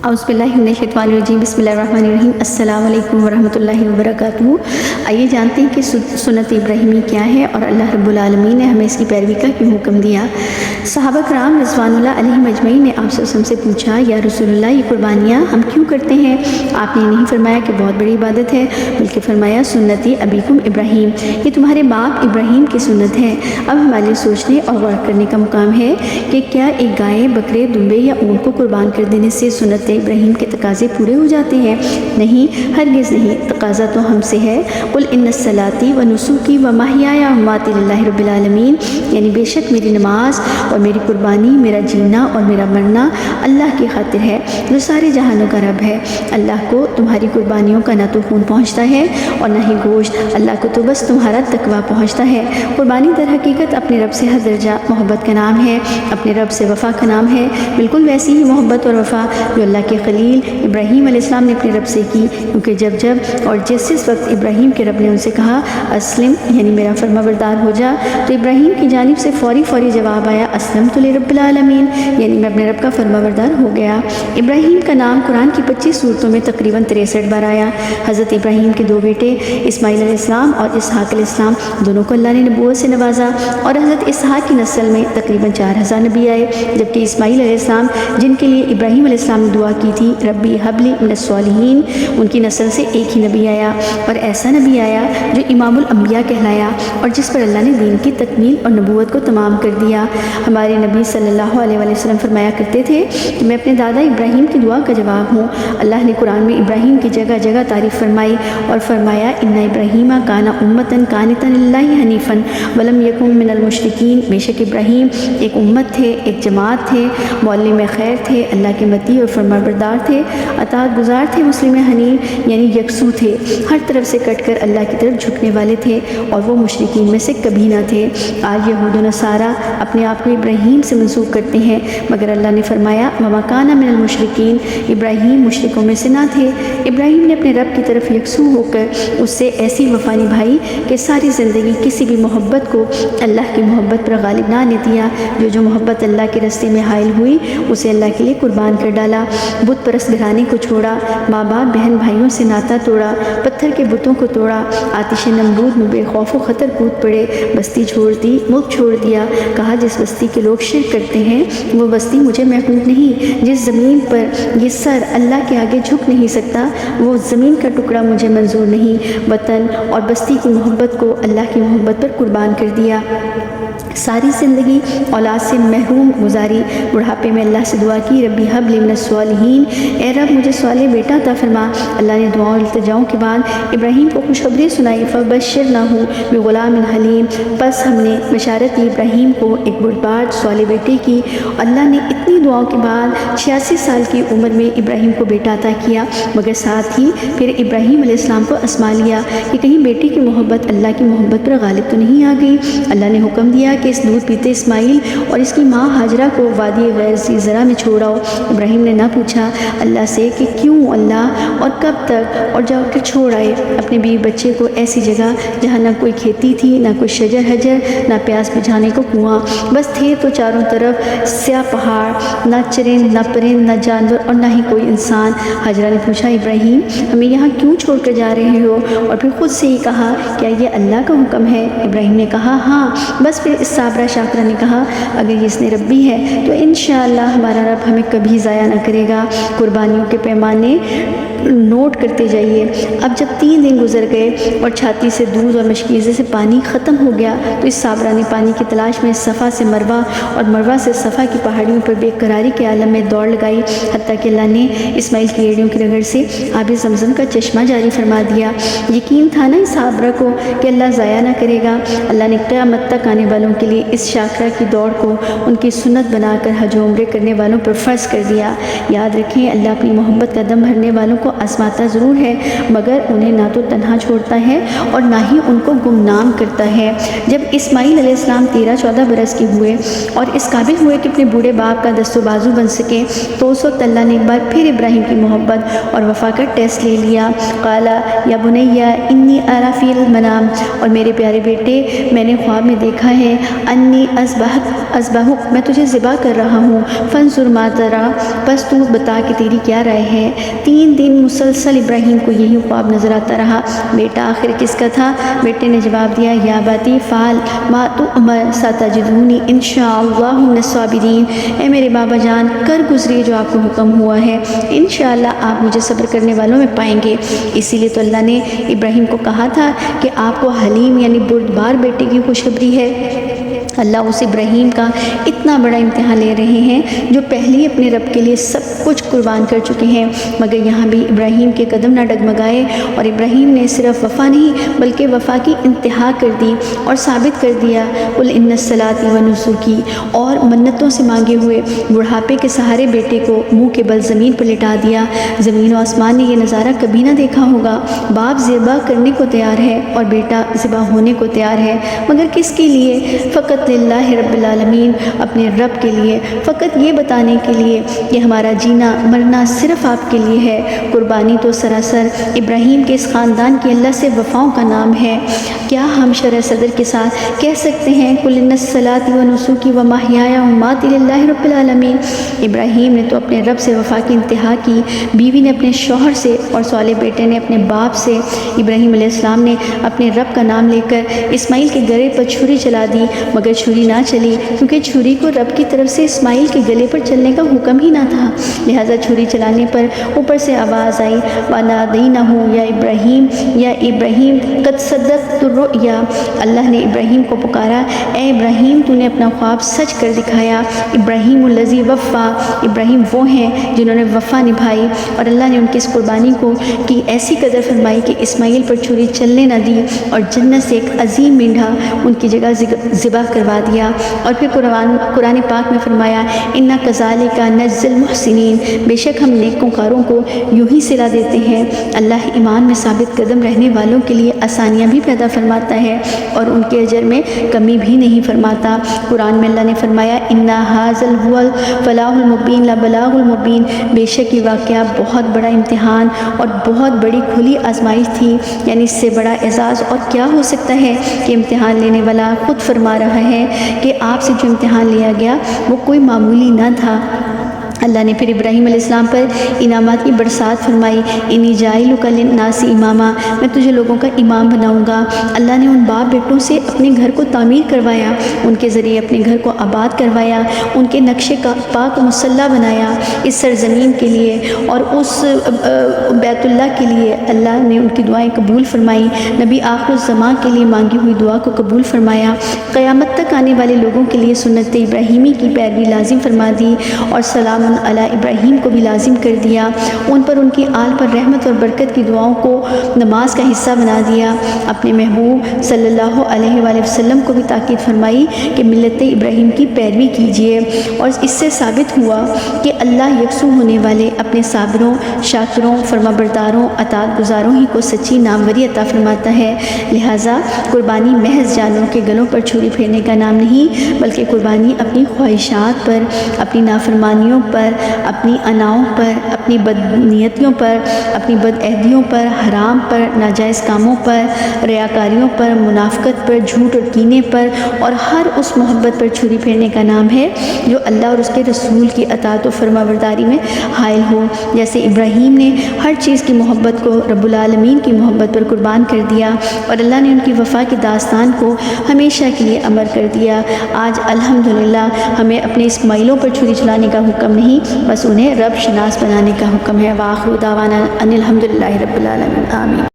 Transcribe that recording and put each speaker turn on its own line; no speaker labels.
اعوذ باللہ من الشیطان الرجیم، بسم اللہ الرحمن الرحیم۔ السلام علیکم ورحمۃ اللہ وبرکاتہ۔ آئیے جانتے ہیں کہ سنت ابراہیمی کیا ہے اور اللہ رب العالمین نے ہمیں اس کی پیروی کا کیوں حکم دیا۔ صحابہ کرام رضوان اللہ علیہم اجمعین نے آپ صلی اللہ علیہ وسلم سے پوچھا، یا رسول اللہ یہ قربانیاں ہم کیوں کرتے ہیں؟ آپ نے نہیں فرمایا کہ بہت بڑی عبادت ہے، بلکہ فرمایا سنتی ابیکم ابراہیم، یہ تمہارے باپ ابراہیم کی سنت ہے۔ اب ہمارے لیے سوچنے اور غور کرنے کا مقام ہے کہ کیا ایک گائے، بکرے، دمبے یا اونٹ کو قربان کر دینے سے سنت ابراہیم کے تقاضے پورے ہو جاتے ہیں؟ نہیں، ہرگز نہیں۔ تقاضا تو ہم سے ہے، قل ان صلاتی و نسکی و محیای و مماتی للہ رب العالمین، یعنی بے شک میری نماز اور میری قربانی، میرا جینا اور میرا مرنا اللہ کی خاطر ہے جو سارے جہانوں کا رب ہے۔ اللہ کو تمہاری قربانیوں کا نہ تو خون پہنچتا ہے اور نہ ہی گوشت، اللہ کو تو بس تمہارا تقویٰ پہنچتا ہے۔ قربانی در حقیقت اپنے رب سے ہر درجہ محبت کا نام ہے، اپنے رب سے وفا کا نام ہے، بالکل ویسی ہی محبت اور وفا جو اللہ کے خلیل ابراہیم علیہ السلام نے اپنے رب سے کی، کیونکہ جب اور جس وقت ابراہیم کے رب نے ان سے کہا اسلم، یعنی میرا فرما بردار ہو جا، تو ابراہیم کی جانب سے فوری جواب آیا اسلمت لرب العالمین، یعنی میں اپنے رب کا فرما بردار ہو گیا۔ ابراہیم کا نام قرآن کی 25 سورتوں میں تقریباً 63 بار آیا۔ حضرت ابراہیم کے 2 بیٹے اسماعیل علیہ السلام اور اسحاق علیہ السلام دونوں کو اللہ نے نبوت سے نوازا، اور حضرت اسحاق کی نسل میں تقریباً 4000 نبی آئے، جبکہ اسماعیل علیہ السلام جن کے لیے ابراہیم علیہ السلام نے دعا کی تھی ربی حبلی من الصالحین، ان کی نسل سے ایک ہی نبی آیا، اور ایسا نبی آیا جو امام الانبیاء کہلایا اور جس پر اللہ نے دین کی تکمیل اور نبوت کو تمام کر دیا۔ ہمارے نبی صلی اللہ علیہ وسلم فرمایا کرتے تھے کہ میں اپنے دادا ابراہیم کی دعا کا جواب ہوں۔ اللہ نے قرآن میں ابراہیم کی جگہ جگہ تعریف فرمائی اور فرمایا ان ابراہیم کان امتن قانتا للہ حنیفا ولم یکن من المشرکین، بے شک ابراہیم ایک امت تھے، ایک جماعت تھے، معلم خیر تھے، اللہ کے متی اور فرمانبردار تھے، اطاعت گزار تھے، مسلم حنیف یعنی یکسو تھے، ہر طرف سے کٹ کر اللہ کی طرف جھکنے والے تھے، اور وہ مشرکین میں سے کبھی نہ تھے۔ آج یہود و نصارہ اپنے آپ کو ابراہیم سے منسوب کرتے ہیں، مگر اللہ نے فرمایا وما کان من المشرکین، ابراہیم مشرکوں میں سے نہ تھے۔ ابراہیم نے اپنے رب کی طرف یکسو ہو کر اس سے ایسی وفا نبھائی کہ ساری زندگی کسی بھی محبت کو اللہ کی محبت پر غالب نہ آنے دیا۔ جو محبت اللہ کے راستے میں حائل ہوئی اسے اللہ کے لیے قربان کر ڈالا، بت پرست گھرانے کو چھوڑا، ماں باپ بہن بھائیوں سے ناتا توڑا، پتھر کے بتوں کو توڑا، آتش نمرود میں بے خوف و خطر کود پڑے، بستی چھوڑ دی، ملک چھوڑ دیا، کہا جس بستی کے لوگ شرک کرتے ہیں وہ بستی مجھے محبوب نہیں، جس زمین پر یہ سر اللہ کے آگے جھک نہیں سکتا وہ زمین کا ٹکڑا مجھے منظور نہیں۔ وطن اور بستی کی محبت کو اللہ کی محبت پر قربان کر دیا، ساری زندگی اولاد سے محروم گزاری، بڑھاپے میں اللہ سے دعا کی ربی حب لی من الصالحین، اے رب مجھے صالح بیٹا عطا فرما۔ اللہ نے دعاؤں اور التجاؤں کے بعد ابراہیم کو خوشخبری سنائی، فبشرناہ بغلام حلیم، پس ہم نے بشارت دی ابراہیم کو ایک بردبار صالح بیٹے کی۔ اللہ نے اتنی دعاؤں کے بعد 86 سال کی عمر میں ابراہیم کو بیٹا عطا کیا، مگر ساتھ ہی پھر ابراہیم علیہ السلام کو آزما لیا کہ کہیں بیٹی کی محبت اللہ کی محبت پر غالب تو نہیں آ گئی۔ اللہ نے حکم دیا کہ اس دودھ پیتے اسماعیل اور اس کی ماں ہاجرہ کو وادی غیر ذی زرع میں چھوڑ آؤ۔ ابراہیم نے نہ پوچھا اللہ سے کہ کیوں اللہ اور کب تک، اور جا کر چھوڑ آئے اپنے بیوی بچے کو ایسی جگہ جہاں نہ کوئی کھیتی تھی، نہ کوئی شجر حجر، نہ پیاس بجھانے کو کنواں، بس تھے تو چاروں طرف سیاہ پہاڑ، نہ چرند نہ پرند نہ جانور اور نہ ہی کوئی انسان۔ ہاجرہ نے پوچھا ابراہیم ہمیں یہاں کیوں چھوڑ کر جا رہے ہو؟ اور پھر خود سے ہی کہا کیا یہ اللہ کا حکم ہے؟ ابراہیم نے کہا ہاں۔ بس پھر اس صابرہ شاکرہ نے کہا اگر اس نے ربی ہے تو انشاءاللہ ہمارا رب ہمیں کبھی ضائع نہ کرے گا۔ قربانیوں کے پیمانے نوٹ کرتے جائیے۔ اب جب 3 دن گزر گئے اور چھاتی سے دودھ اور مشکیزے سے پانی ختم ہو گیا تو اس صابرہ نے پانی کی تلاش میں صفا سے مروہ اور مروہ سے صفا کی پہاڑیوں پر بے قراری کے عالم میں دوڑ لگائی، حتیٰ کہ اللہ نے اسماعیل کی ایڑیوں کی رگڑ سے آب زمزم کا چشمہ جاری فرما دیا۔ یقین تھا نا اس صابرہ کو کہ اللہ ضائع نہ کرے گا۔ اللہ نے قیامت تک آنے والوں کے لیے اس شاکرہ کی دوڑ کو ان کی سنت بنا کر حج و عمرے کرنے والوں پر فرض کر دیا۔ یاد رکھیں اللہ اپنی محبت کا دم بھرنے والوں کو کو آزماتا ضرور ہے مگر انہیں نہ تو تنہا چھوڑتا ہے اور نہ ہی ان کو گمنام کرتا ہے۔ جب اسماعیل علیہ السلام 13-14 برس کے ہوئے اور اس قابل ہوئے کہ اپنے بوڑھے باپ کا دست و بازو بن سکے تو اس وقت اللہ نے ایک بار پھر ابراہیم کی محبت اور وفا کا ٹیسٹ لے لیا۔ قالا یا بنیا انی اری فی المنام، اور میرے پیارے بیٹے میں نے خواب میں دیکھا ہے، انی اذبحک میں تجھے ذبح کر رہا ہوں، فانظر ما تری پس تو بتا کہ تیری کیا رائے ہے۔ 3 دن مسلسل ابراہیم کو یہی خواب نظر آتا رہا۔ بیٹا آخر کس کا تھا؟ بیٹے نے جواب دیا، یا باتی فعل ما تؤمر ستجدونی ان شاء اللہ من الصابرین، اے میرے بابا جان کر گزریے جو آپ کو حکم ہوا ہے، انشاءاللہ آپ مجھے صبر کرنے والوں میں پائیں گے۔ اسی لیے تو اللہ نے ابراہیم کو کہا تھا کہ آپ کو حلیم یعنی بردبار بیٹے کی خوشخبری ہے۔ اللہ اس ابراہیم کا اتنا بڑا امتحان لے رہے ہیں جو پہلے ہی اپنے رب کے لیے سب کچھ قربان کر چکے ہیں، مگر یہاں بھی ابراہیم کے قدم نہ ڈگمگائے اور ابراہیم نے صرف وفا نہیں بلکہ وفا کی انتہا کر دی اور ثابت کر دیا، قل ان صلاتی و نسکی، اور منتوں سے مانگے ہوئے بڑھاپے کے سہارے بیٹے کو منہ کے بل زمین پر لٹا دیا۔ زمین و آسمان نے یہ نظارہ کبھی نہ دیکھا ہوگا، باپ ذبح کرنے کو تیار ہے اور بیٹا ذبح ہونے کو تیار ہے، مگر کس کے لیے؟ فقط للہ رب العالمین، اپنے رب کے لیے، فقط یہ بتانے کے لیے کہ ہمارا جینا مرنا صرف آپ کے لیے ہے۔ قربانی تو سراسر ابراہیم کے اس خاندان کی اللہ سے وفاؤں کا نام ہے۔ کیا ہم شرح صدر کے ساتھ کہہ سکتے ہیں قل ان صلاتی و نسکی و محیای و مماتی للہ رب العالمین؟ ابراہیم نے تو اپنے رب سے وفا کی انتہا کی، بیوی نے اپنے شوہر سے اور صالح بیٹے نے اپنے باپ سے۔ ابراہیم علیہ السلام نے اپنے رب کا نام لے کر اسماعیل کے گلے پر چھری چلا دی، مگر چھری نہ چلی کیونکہ چھری کو رب کی طرف سے اسماعیل کے گلے پر چلنے کا حکم ہی نہ تھا، لہٰذا چھری چلانے پر اوپر سے آواز آئی، وَنَادَيْنَهُ یا ابراہیم یا ابراہیم قد صدقت الرؤیا، اللہ نے ابراہیم کو پکارا، اے ابراہیم تو نے اپنا خواب سچ کر دکھایا۔ ابراہیم الذی وفا، ابراہیم وہ ہیں جنہوں نے وفا نبھائی، اور اللہ نے ان کی اس قربانی کو کی ایسی قدر فرمائی کہ اسماعیل پر چھری چلنے نہ دی اور جنت سے ایک عظیم مینڈھا ان کی جگہ ذبح کروا دیا۔ اور پھر قرآن پاک میں فرمایا، اِنَّا كَذَلِكَ نَجْزِي الْمُحْسِنِينَ، بے شک ہم نیکوکاروں کو یوں ہی صلہ دیتے ہیں۔ اللہ ایمان میں ثابت قدم رہنے والوں کے لیے آسانیاں بھی پیدا فرماتا ہے اور ان کے اجر میں کمی بھی نہیں فرماتا۔ قرآن میں اللہ نے فرمایا، اِنَّا هَٰذَا هُوَ الْفَلَاحُ الْمُبِينُ لَبَلَاغُ الْمُبِينُ، بے شک یہ واقعہ بہت بڑا امتحان اور بہت بڑی کھلی آزمائش تھی، یعنی اس سے بڑا اعزاز اور کیا ہو سکتا ہے کہ امتحان لینے والا خود فرما رہا ہے کہ آپ سے جو امتحان لیا گیا وہ کوئی معمولی نہ تھا۔ اللہ نے پھر ابراہیم علیہ السلام پر انعامات کی برسات فرمائی، انی جاعلک للناس اماما، میں تجھے لوگوں کا امام بناؤں گا۔ اللہ نے ان باپ بیٹوں سے اپنے گھر کو تعمیر کروایا، ان کے ذریعے اپنے گھر کو آباد کروایا، ان کے نقشے کا پاک مسلح بنایا اس سرزمین کے لیے اور اس بیت اللہ کے لیے۔ اللہ نے ان کی دعائیں قبول فرمائی، نبی آخر الزمان کے لیے مانگی ہوئی دعا کو قبول فرمایا، قیامت تک آنے والے لوگوں کے لیے سنت ابراہیمی کی پیروی لازم فرما دی اور سلام علی ابراہیم کو بھی لازم کر دیا، ان پر ان کی آل پر رحمت اور برکت کی دعاؤں کو نماز کا حصہ بنا دیا۔ اپنے محبوب صلی اللہ علیہ وآلہ وسلم کو بھی تاکید فرمائی کہ ملت ابراہیم کی پیروی کیجیے، اور اس سے ثابت ہوا کہ اللہ یکسو ہونے والے اپنے صابروں، شاکروں، فرما برداروں، اطاعت گزاروں ہی کو سچی ناموری عطا فرماتا ہے۔ لہٰذا قربانی محض جانوں کے گلوں پر چھری پھیرنے کا نام نہیں، بلکہ قربانی اپنی خواہشات پر، اپنی نافرمانیوں پر، اپنی اناؤں پر، اپنی بدنیتیوں پر، اپنی بدعہدیوں پر، حرام پر، ناجائز کاموں پر، ریاکاریوں پر، منافقت پر، جھوٹ اور کینے پر، اور ہر اس محبت پر چھری پھیرنے کا نام ہے جو اللہ اور اس کے رسول کی اطاعت و فرما برداری میں حائل ہو۔ جیسے ابراہیم نے ہر چیز کی محبت کو رب العالمین کی محبت پر قربان کر دیا اور اللہ نے ان کی وفا کی داستان کو ہمیشہ کے لیے امر کر دیا، آج الحمدللہ ہمیں اپنے اسماعیلوں پر چھری چلانے کا حکم نہیں، بس انہیں رب شناس بنانے کا حکم ہے۔ وآخر دعوانا ان الحمدللہ رب العالمین، آمین۔